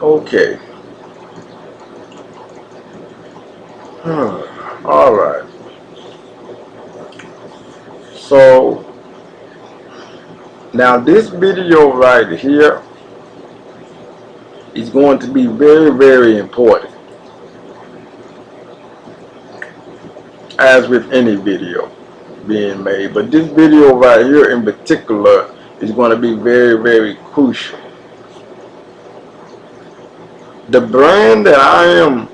Okay. All right. So now this video right here is going to be very, very important, as with any video being made. But this video right here in particular is going to be very, very crucial. The brand that I am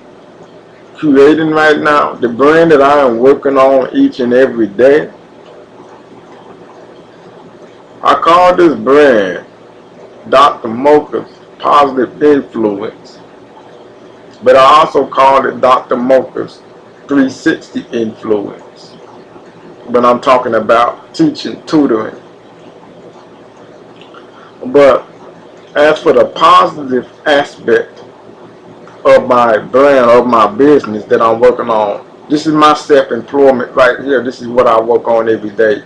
creating right now, the brand that I am working on each and every day, I call this brand Dr. Moka's Positive Influence, but I also call it Dr. Moka's 360 Influence. But I'm talking about teaching, tutoring. But as for the positive aspect of my brand, of my business that I'm working on, this is my self-employment right here. This is what I work on every day.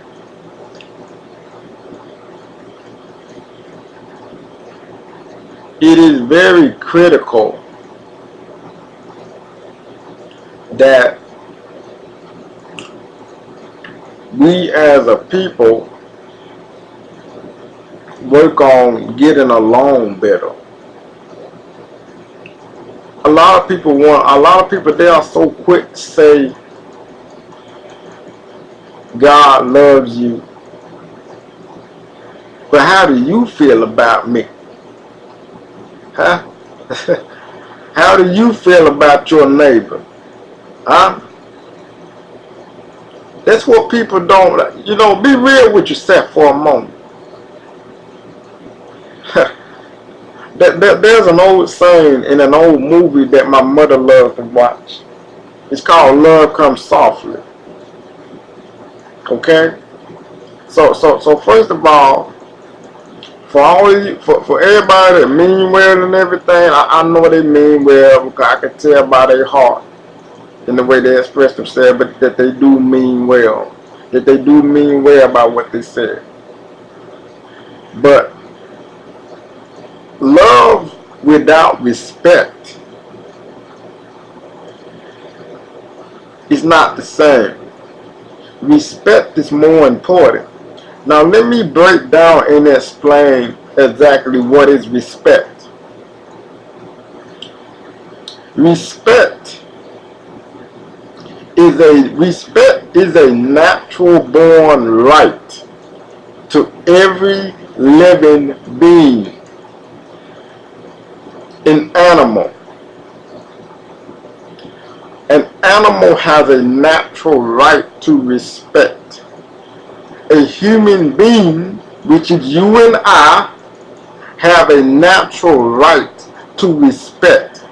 It is very critical that we as a people work on getting along better. A lot of people they are so quick to say God loves you, but how do you feel about me? Huh? How do you feel about your neighbor? Huh? That's what people don't, be real with yourself for a moment. There's an old saying in an old movie that my mother loved to watch. It's called Love Comes Softly. Okay? So first of all, for everybody that mean well and everything, I know they mean well because I can tell by their heart and the way they express themselves, but that they do mean well. That they do mean well about what they said. But love without respect is not the same. Respect is more important. Now let me break down and explain exactly what is respect. Respect is a natural born right to every living being. An animal has a natural right to respect. A human being, which is you and I, have a natural right to respect.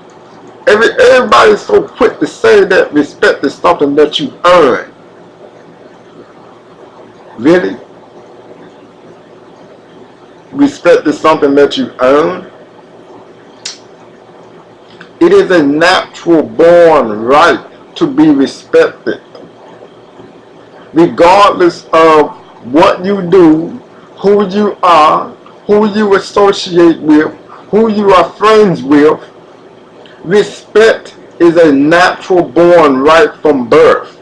Everybody's so quick to say that respect is something that you earn. Really? Respect is something that you earn? It is a natural born right to be respected, regardless of what you do, who you are, who you associate with, who you are friends with. Respect is a natural born right from birth.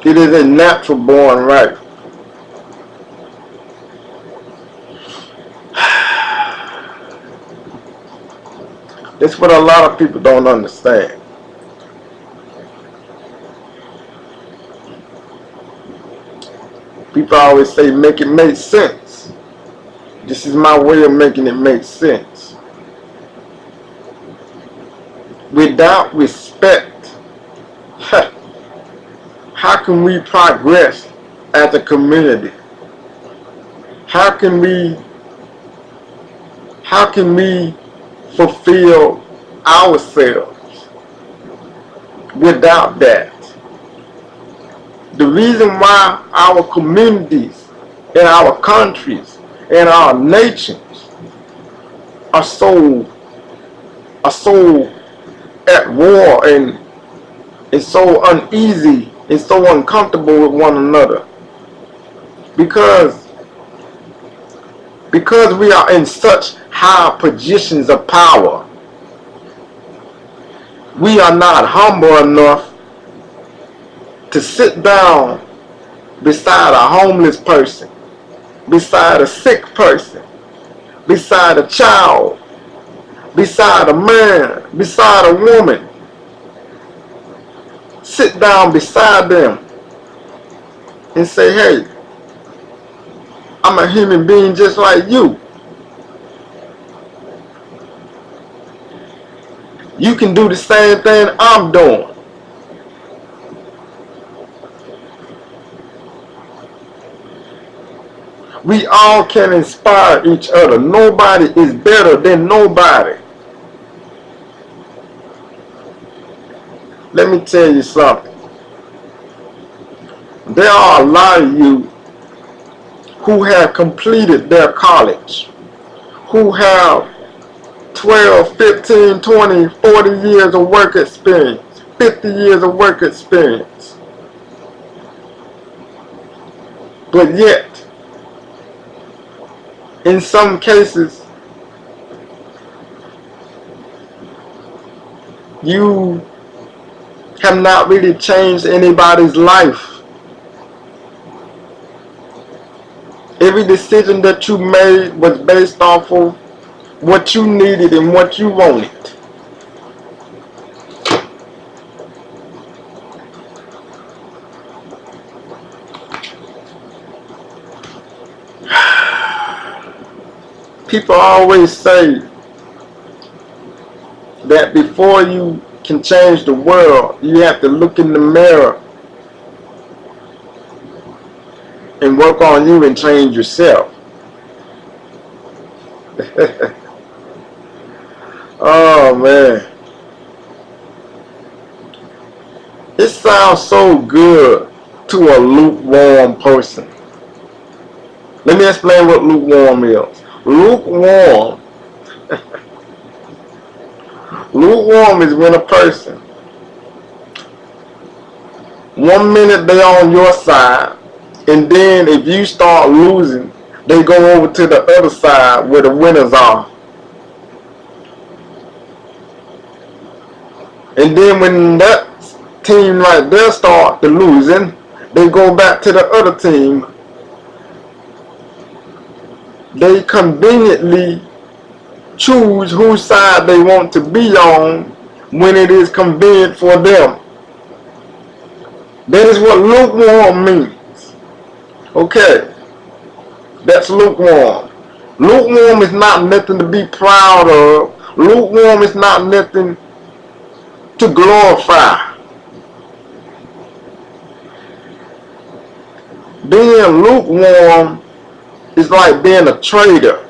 It is a natural born right. It's what a lot of people don't understand. People always say, make it make sense. This is my way of making it make sense. Without respect, how can we progress as a community? How can we fulfill ourselves without that? The reason why our communities and our countries and our nations are so at war and so uneasy and so uncomfortable with one another, because because we are in such high positions of power, we are not humble enough to sit down beside a homeless person, beside a sick person, beside a child, beside a man, beside a woman. Sit down beside them and say, hey, I'm a human being just like you. You can do the same thing I'm doing. We all can inspire each other. Nobody is better than nobody. Let me tell you something. There are a lot of you who have completed their college, who have 12, 15, 20, 40 years of work experience, 50 years of work experience. But yet, in some cases, you have not really changed anybody's life. Every decision that you made was based off of what you needed and what you wanted. People always say that before you can change the world, you have to look in the mirror and work on you and change yourself. Oh man. It sounds so good to a lukewarm person. Let me explain what lukewarm is. Lukewarm is when a person, one minute they on your side, and then if you start losing, they go over to the other side where the winners are. And then when that team right there start to losing, they go back to the other team. They conveniently choose whose side they want to be on when it is convenient for them. That is what lukewarm means. Okay, that's lukewarm. Lukewarm is not nothing to be proud of. Lukewarm is not nothing to glorify. Being lukewarm is like being a traitor.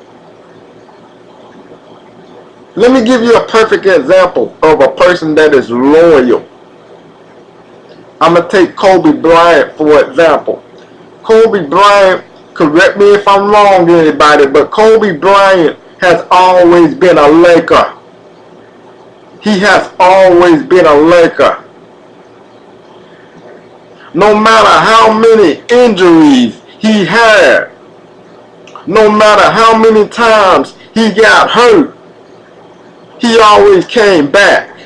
Let me give you a perfect example of a person that is loyal. I'm going to take Kobe Bryant for example. Kobe Bryant, correct me if I'm wrong anybody, but Kobe Bryant has always been a Laker. He has always been a Laker. No matter how many injuries he had, no matter how many times he got hurt, he always came back.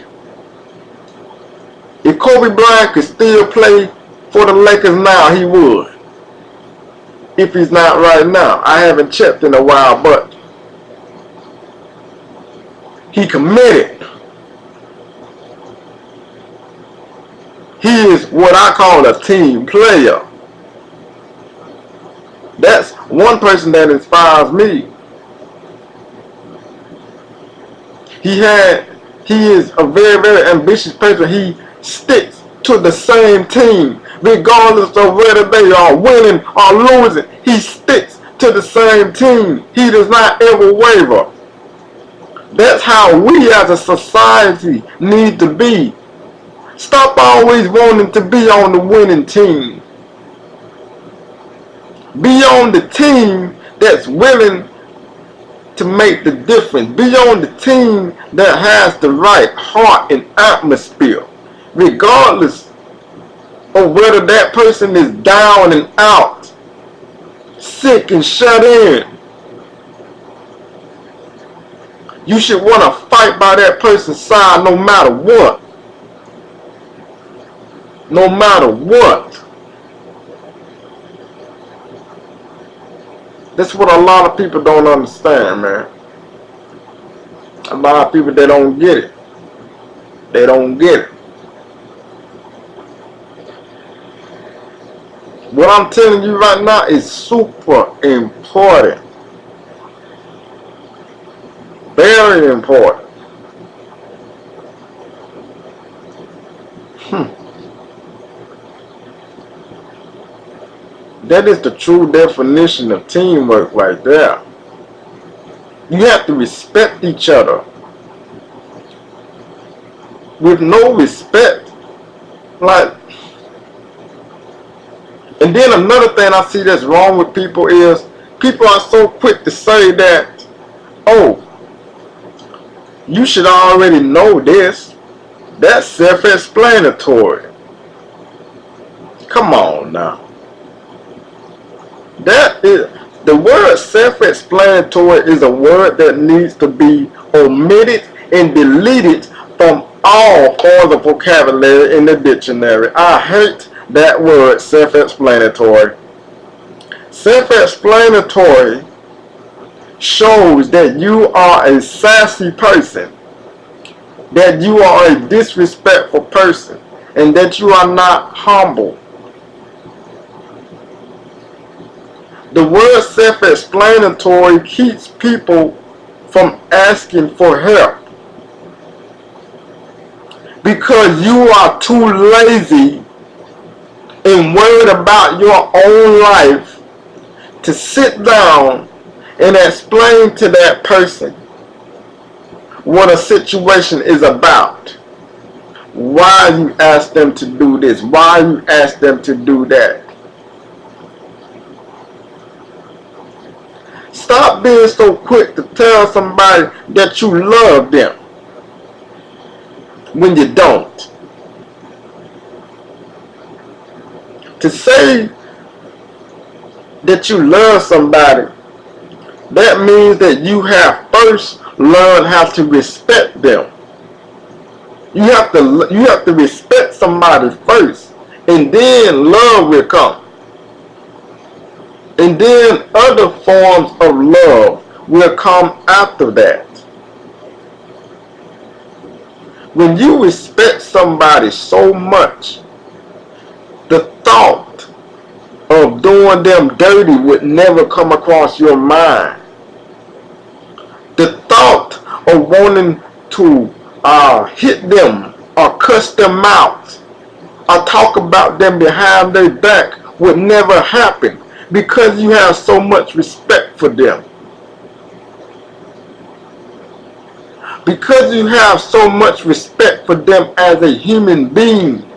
If Kobe Bryant could still play for the Lakers now, he would. If he's not right now. I haven't checked in a while, but he committed. He is what I call a team player. That's one person that inspires me. He is a very, very ambitious person. He sticks to the same team. Regardless of whether they are winning or losing, he sticks to the same team. He does not ever waver. That's how we as a society need to be. Stop always wanting to be on the winning team. Be on the team that's willing to make the difference. Be on the team that has the right heart and atmosphere. Regardless of whether that person is down and out, sick and shut in. You should want to fight by that person's side no matter what. No matter what. That's what a lot of people don't understand, man. A lot of people, they don't get it. They don't get it. What I'm telling you right now is super important. Very important. That is the true definition of teamwork right there. You have to respect each other. With no respect, like, and then another thing I see that's wrong with people is people are so quick to say that, oh, you should already know this. That's self-explanatory. Come on now. That is, the word self-explanatory is a word that needs to be omitted and deleted from all forms of vocabulary in the dictionary. I hate that word, self-explanatory. Self-explanatory shows that you are a sassy person, that you are a disrespectful person, and that you are not humble. The word self-explanatory keeps people from asking for help because you are too lazy and worried about your own life to sit down and explain to that person what a situation is about. Why you ask them to do this? Why you ask them to do that? Stop being so quick to tell somebody that you love them when you don't. To say that you love somebody, that means that you have first learned how to respect them. You have to respect somebody first, and then love will come. And then other forms of love will come after that. When you respect somebody so much, the thought of doing them dirty would never come across your mind. The thought of wanting to hit them or cuss them out or talk about them behind their back would never happen because you have so much respect for them. Because you have so much respect for them as a human being,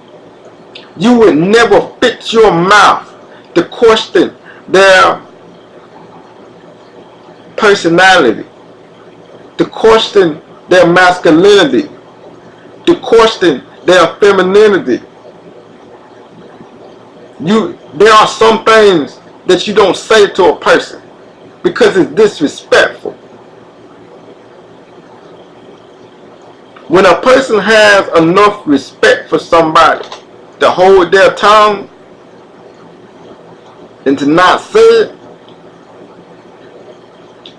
you would never fix your mouth to question their personality, to question their masculinity, to question their femininity. There are some things that you don't say to a person because it's disrespectful. When a person has enough respect for somebody to hold their tongue and to not say it,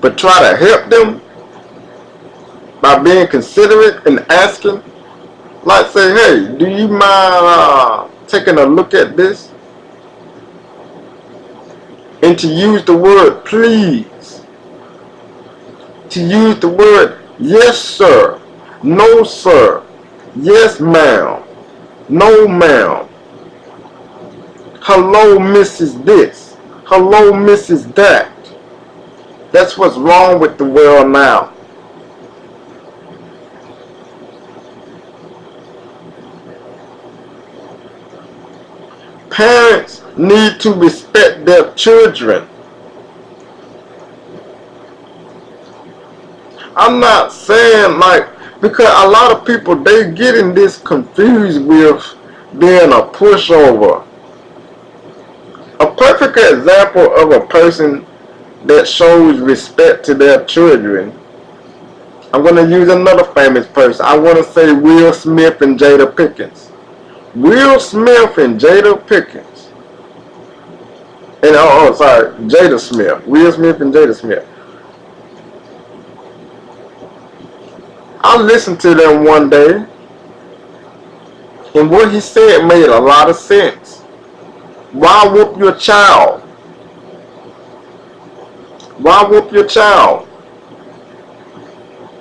but try to help them by being considerate and asking, like say, hey, do you mind taking a look at this? And to use the word please, to use the word yes sir, no sir, yes ma'am, no ma'am, hello Mrs. this, hello Mrs. that. That's what's wrong with the world now. Parents need to respect their children. I'm not saying like, because a lot of people, they getting this confused with being a pushover. A perfect example of a person that shows respect to their children I'm going to use another famous person. I want to say Will Smith and Jada Pinkett. Will Smith and Jada Pinkett. And sorry, Jada Smith. Will Smith and Jada Smith. I listened to them one day, and what he said made a lot of sense. Why whoop your child? Why whoop your child?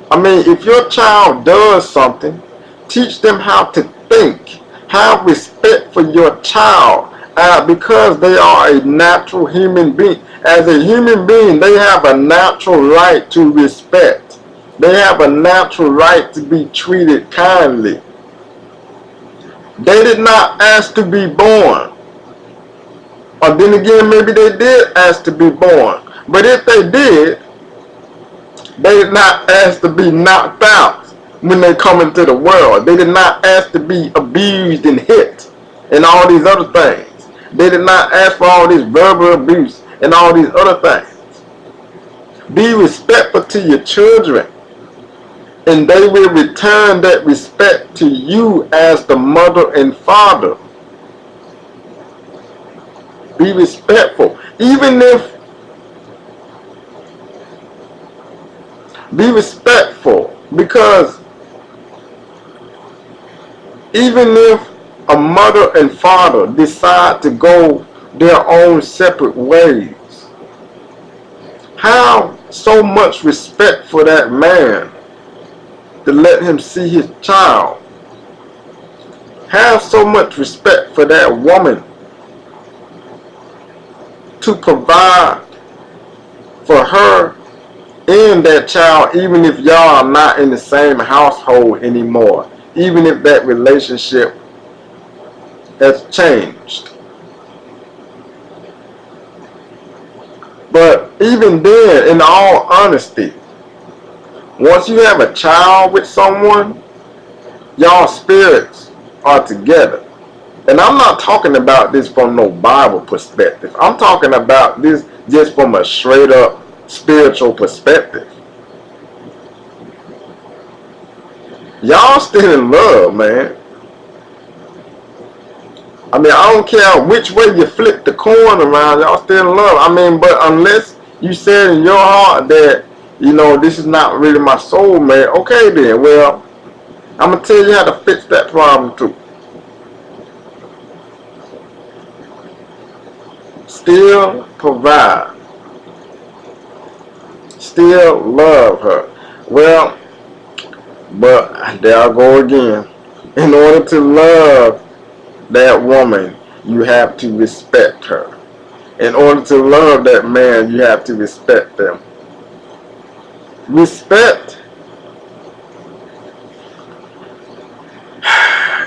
I mean, if your child does something, teach them how to think. Have respect for your child because they are a natural human being. As a human being, they have a natural right to respect. They have a natural right to be treated kindly. They did not ask to be born. Or then again, maybe they did ask to be born. But if they did not ask to be knocked out when they come into the world. They did not ask to be abused and hit and all these other things. They did not ask for all this verbal abuse and all these other things. Be respectful to your children, and they will return that respect to you as the mother and father. Be respectful. Be respectful, because even if a mother and father decide to go their own separate ways, have so much respect for that man to let him see his child. Have so much respect for that woman to provide for her and that child, even if y'all are not in the same household anymore, even if that relationship has changed. But even then, in all honesty, once you have a child with someone, y'all spirits are together. And I'm not talking about this from no Bible perspective. I'm talking about this just from a straight up spiritual perspective. Y'all still in love, man. I mean, I don't care which way you flip the coin around, y'all still in love. I mean, but unless you said in your heart that, you know, this is not really my soulmate, okay then, well, I'm going to tell you how to fix that problem too. Still provide. Still love her. Well, but there I go again. In order to love that woman, you have to respect her. In order to love that man, you have to respect them. Respect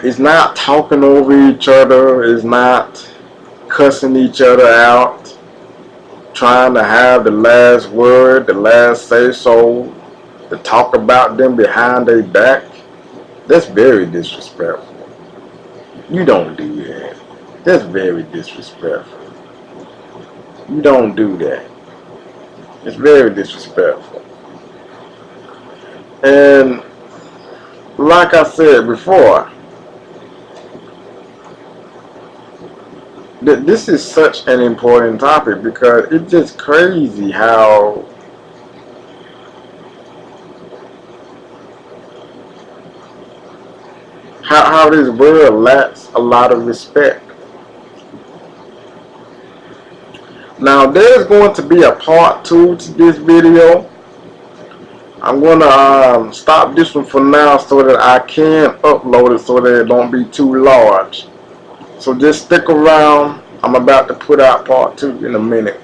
is not talking over each other, is not cussing each other out, trying to have the last word, the last say so, to talk about them behind their back. That's very disrespectful. You don't do that. That's very disrespectful. You don't do that. It's very disrespectful. And like I said before, this is such an important topic because it's just crazy how this world lacks a lot of respect. Now there's going to be a part 2 to this video. I'm going to stop this one for now so that I can upload it so that it don't be too large. So just stick around. I'm about to put out part 2 in a minute.